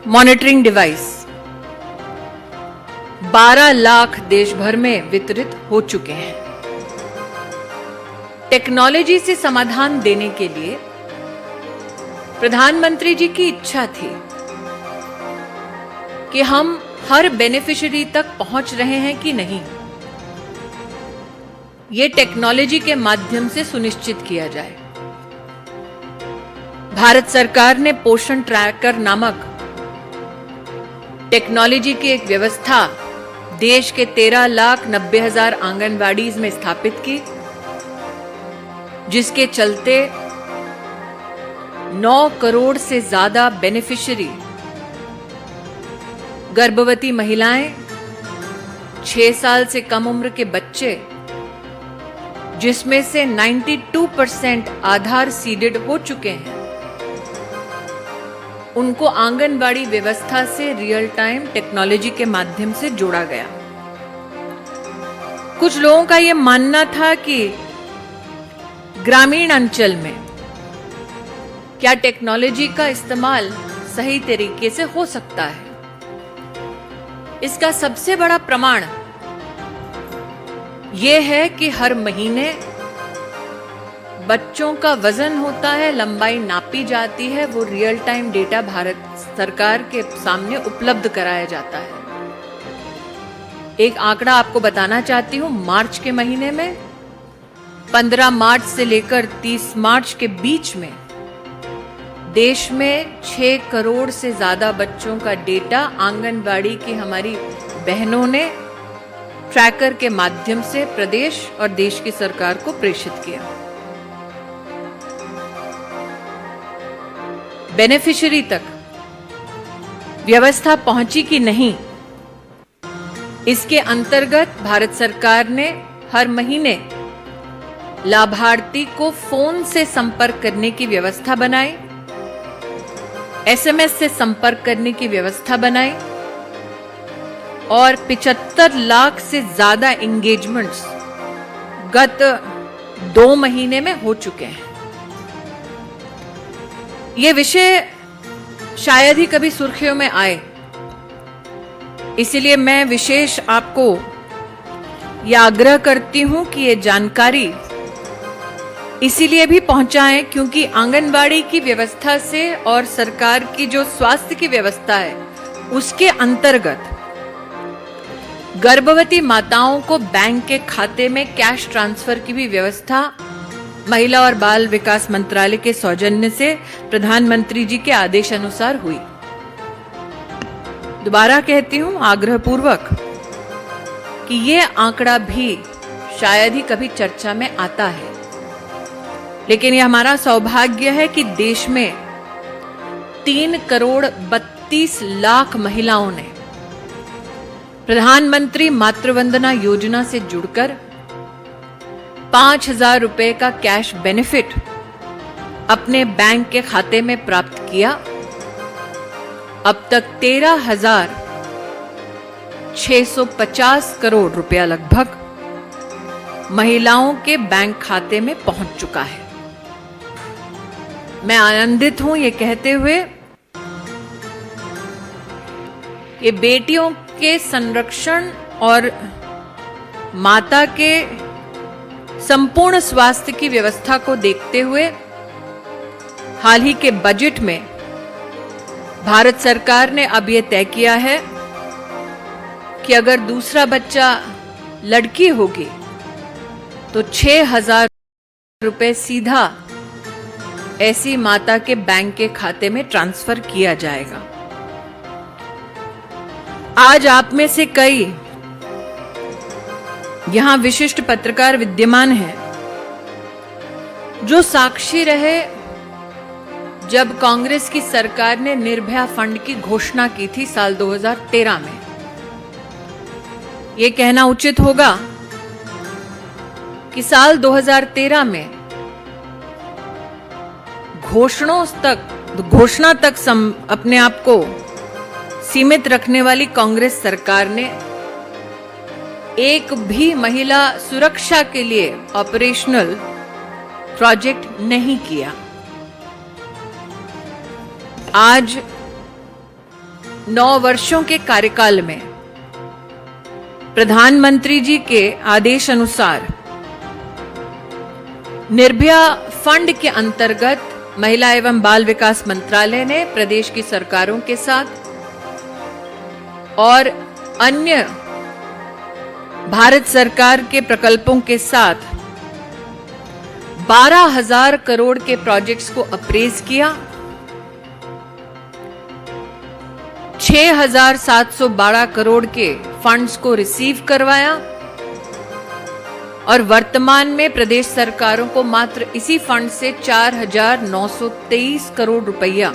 Monitoring device 12 lakh देश भर में वितरित हो चुके हैं। टेक्नोलॉजी से समाधान देने के लिए प्रधानमंत्री जी की इच्छा थी कि हम हर बेनिफिशियरी तक पहुंच रहे हैं कि नहीं, ये टेक्नोलॉजी के माध्यम से सुनिश्चित किया जाए। भारत सरकार ने पोषण ट्रैकर नामक टेक्नोलॉजी की एक व्यवस्था देश के 13,90,000 आंगनवाड़ीज में स्थापित की, जिसके चलते 9 करोड़ से ज्यादा बेनिफिशियरी गर्भवती महिलाएं, 6 साल से कम उम्र के बच्चे, जिसमें से 92% आधार सीडेड हो चुके हैं, उनको आंगनबाड़ी व्यवस्था से रियल टाइम टेक्नोलॉजी के माध्यम से जोड़ा गया। कुछ लोगों का यह मानना था कि ग्रामीण अंचल में क्या टेक्नोलॉजी का इस्तेमाल सही तरीके से हो सकता है। इसका सबसे बड़ा प्रमाण यह है कि हर महीने बच्चों का वजन होता है, लंबाई नापी जाती है, वो रियल टाइम डेटा भारत सरकार के सामने उपलब्ध कराया जाता है। एक आंकड़ा आपको बताना चाहती हूं, मार्च के महीने में 15 मार्च से लेकर 30 मार्च के बीच में देश में 6 करोड़ से ज्यादा बच्चों का डेटा आंगनबाड़ी की हमारी बहनों ने ट्रैकर के माध्यम से प्रदेश और देश की सरकार को प्रेषित किया। बेनिफिशियरी तक व्यवस्था पहुंची कि नहीं, इसके अंतर्गत भारत सरकार ने हर महीने लाभार्थी को फोन से संपर्क करने की व्यवस्था बनाई, एसएमएस से संपर्क करने की व्यवस्था बनाई और 75 लाख से ज्यादा एंगेजमेंट्स गत 2 महीने में हो चुके हैं। ये विषय शायद ही कभी सुर्खियों में आए, इसलिए मैं विशेष आपको यह आग्रह करती हूं कि ये जानकारी इसीलिए भी पहुंचाएं क्योंकि आंगनबाड़ी की व्यवस्था से और सरकार की जो स्वास्थ्य की व्यवस्था है उसके अंतर्गत गर्भवती माताओं को बैंक के खाते में कैश ट्रांसफर की भी व्यवस्था महिला और बाल विकास मंत्रालय के सौजन्य से प्रधानमंत्री जी के आदेश अनुसार हुई। दोबारा कहती हूं आग्रहपूर्वक कि यह आंकड़ा भी शायद ही कभी चर्चा में आता है, लेकिन यह हमारा सौभाग्य है कि देश में 3 करोड़ 32 लाख महिलाओं ने प्रधानमंत्री मातृवंदना योजना से जुड़कर 5,000 रुपए का कैश बेनिफिट अपने बैंक के खाते में प्राप्त किया। अब तक 13,650 करोड़ रुपया लगभग महिलाओं के बैंक खाते में पहुंच चुका है। मैं आनंदित हूं ये कहते हुए ये बेटियों के संरक्षण और माता के संपूर्ण स्वास्थ्य की व्यवस्था को देखते हुए हाल ही के बजट में भारत सरकार ने अब यह तय किया है कि अगर दूसरा बच्चा लड़की होगी तो 6,000 रुपए सीधा ऐसी माता के बैंक के खाते में ट्रांसफर किया जाएगा। आज आप में से कई यहां विशिष्ट पत्रकार विद्यमान हैं जो साक्षी रहे जब कांग्रेस की सरकार ने निर्भया फंड की घोषणा की थी साल 2013 में। यह कहना उचित होगा कि साल 2013 में घोषणा तक अपने आप को सीमित रखने वाली कांग्रेस सरकार ने एक भी महिला सुरक्षा के लिए ऑपरेशनल प्रोजेक्ट नहीं किया। आज 9 वर्षों के कार्यकाल में प्रधानमंत्री जी के आदेश अनुसार निर्भया फंड के अंतर्गत महिला एवं बाल विकास मंत्रालय ने प्रदेश की सरकारों के साथ और अन्य भारत सरकार के प्रकल्पों के साथ 12,000 करोड़ के प्रोजेक्ट्स को अप्रेज किया। 6,712 करोड़ के फंड्स को रिसीव करवाया और वर्तमान में प्रदेश सरकारों को मात्र इसी फंड से 4,923 करोड़ रुपया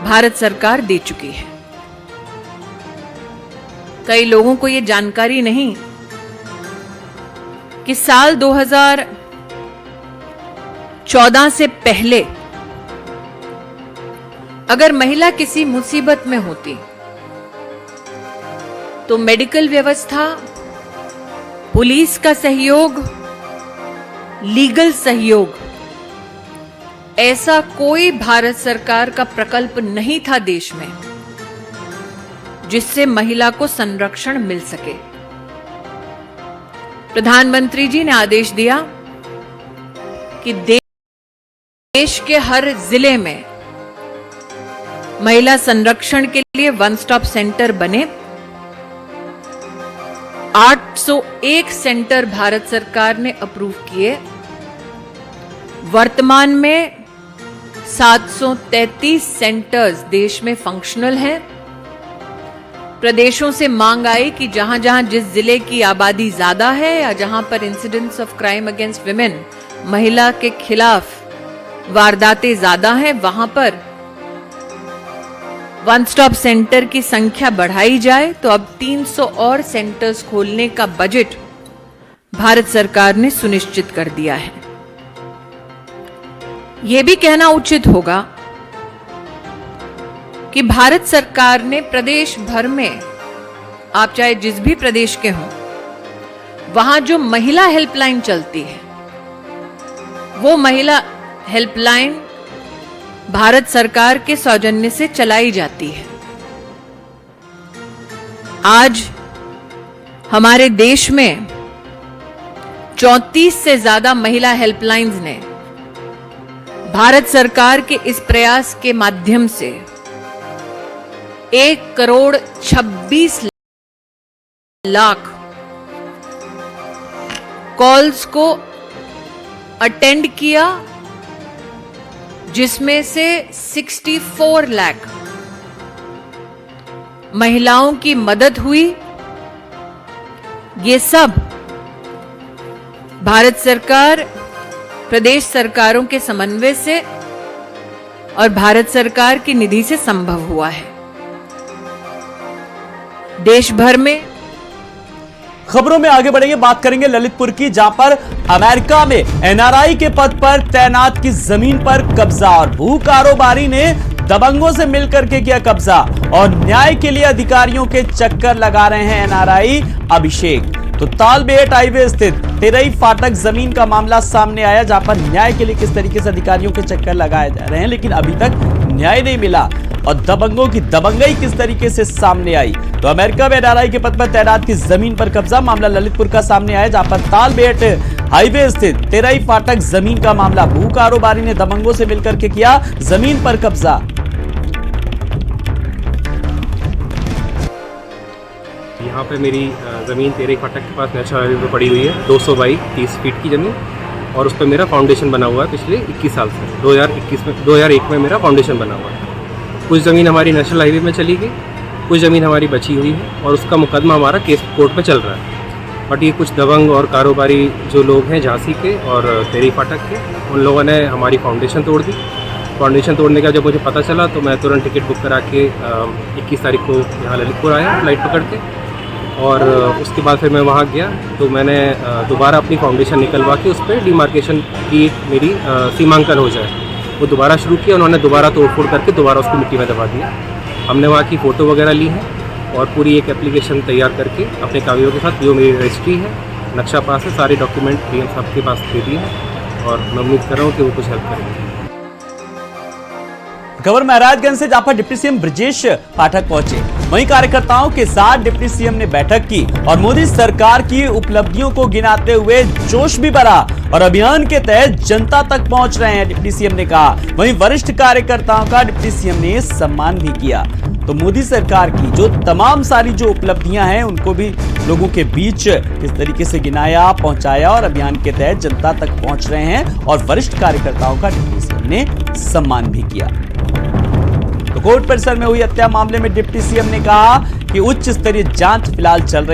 भारत सरकार दे चुकी है। कई लोगों को यह जानकारी नहीं कि साल 2014 से पहले अगर महिला किसी मुसीबत में होती तो मेडिकल व्यवस्था, पुलिस का सहयोग, लीगल सहयोग, ऐसा कोई भारत सरकार का प्रकल्प नहीं था देश में जिससे महिला को संरक्षण मिल सके। प्रधानमंत्री जी ने आदेश दिया कि देश के हर जिले में महिला संरक्षण के लिए वन स्टॉप सेंटर बने। 801 सेंटर भारत सरकार ने अप्रूव किए। वर्तमान में 733 सेंटर्स देश में फंक्शनल हैं। प्रदेशों से मांग आई कि जहां जहां जिस जिले की आबादी ज्यादा है या जहां पर incidents of crime against women, महिला के खिलाफ वारदातें ज्यादा हैं, वहां पर वन स्टॉप सेंटर की संख्या बढ़ाई जाए। तो अब 300 और सेंटर्स खोलने का बजट भारत सरकार ने सुनिश्चित कर दिया है। यह भी कहना उचित होगा कि भारत सरकार ने प्रदेश भर में, आप चाहे जिस भी प्रदेश के हों, वहां जो महिला हेल्पलाइन चलती है वो महिला हेल्पलाइन भारत सरकार के सौजन्य से चलाई जाती है। आज हमारे देश में 34 से ज्यादा महिला हेल्पलाइंस ने भारत सरकार के इस प्रयास के माध्यम से 1,26 लाख कॉल्स को अटेंड किया, जिसमें से 64 लाख महिलाओं की मदद हुई। ये सब भारत सरकार, प्रदेश सरकारों के समन्वय से और भारत सरकार की निधि से संभव हुआ है। देश भर में खबरों में आगे बढ़ेंगे, बात करेंगे ललितपुर की, जहां पर अमेरिका में एनआरआई के पद पर तैनात की जमीन पर कब्जा और भू कारोबारी ने दबंगों से मिलकर के किया कब्जा और न्याय के लिए अधिकारियों के चक्कर लगा रहे हैं एनआरआई अभिषेक। तो तालबेहट हाईवे स्थित तेरई फाटक जमीन का मामला सामने आया, जहां पर न्याय के लिए किस तरीके से अधिकारियों के चक्कर लगाए जा रहे हैं, लेकिन अभी तक न्याय नहीं मिला और दबंगों की दबंगई किस तरीके से सामने आई। तो अमेरिका में एनआरआई के पद पर तैनात की जमीन पर कब्जा, मामला ललितपुर का सामने आया, जहां पर तालबेहट हाईवे स्थित तेरई फाटक जमीन का मामला, भू कारोबारी ने दबंगों से मिलकर के किया जमीन पर कब्जा। यहाँ पे मेरी ज़मीन तेरई फाटक के पास नेशनल हाईवे पे पड़ी हुई है, 200 बाई 30 फीट की ज़मीन, और उस पर मेरा फाउंडेशन बना हुआ है पिछले 21 साल से। 2001 में मेरा फाउंडेशन बना हुआ है। कुछ ज़मीन हमारी नेशनल हाईवे में चली गई, कुछ ज़मीन हमारी बची हुई है और उसका मुकदमा हमारा केस कोर्ट में चल रहा है। बट ये कुछ दबंग और कारोबारी जो लोग हैं झांसी के और तेरई फाटक के, उन लोगों ने हमारी फाउंडेशन तोड़ दी। फाउंडेशन तोड़ने का जब मुझे पता चला तो मैं तुरंत टिकट बुक करा के 21 तारीख को यहाँ ललितपुर आया फ्लाइट पकड़ के, और उसके बाद फिर मैं वहाँ गया तो मैंने दोबारा अपनी फाउंडेशन निकलवा के उस पर डिमार्केशन की मेरी सीमांकन हो जाए वो दोबारा शुरू किया। उन्होंने दोबारा तोड़फोड़ करके दोबारा उसको मिट्टी में दबा दिया। हमने वहाँ की फ़ोटो वगैरह ली है और पूरी एक एप्लीकेशन तैयार करके अपने कागजों के साथ, जो मेरी रजिस्ट्री है, नक्शा पास है, सारे डॉक्यूमेंट डीएम साहब के पास दे दिए हैं और मैं उम्मीद कर रहा हूँ कि वो कुछ हेल्प करेंगे। खबर महराजगंज से, जहां पर डिप्टी सीएम ब्रजेश पाठक पहुंचे। वहीं कार्यकर्ताओं के साथ डिप्टी सीएम ने बैठक की और मोदी सरकार की उपलब्धियों को गिनाते हुए जोश भी भरा और अभियान के तहत जनता तक पहुंच रहे हैं, डिप्टी सीएम ने कहा। वहीं वरिष्ठ कार्यकर्ताओं का डिप्टी सीएम ने सम्मान भी किया। तो मोदी सरकार की जो तमाम सारी जो उपलब्धियां हैं उनको भी लोगों के बीच किस तरीके से गिनाया, पहुंचाया और अभियान के तहत जनता तक पहुंच रहे हैं और वरिष्ठ कार्यकर्ताओं का डिप्टी सीएम ने सम्मान भी किया। तो कोर्ट परिसर में हुई हत्या मामले में डिप्टी सीएम ने कहा कि उच्च स्तरीय जांच फिलहाल चल रही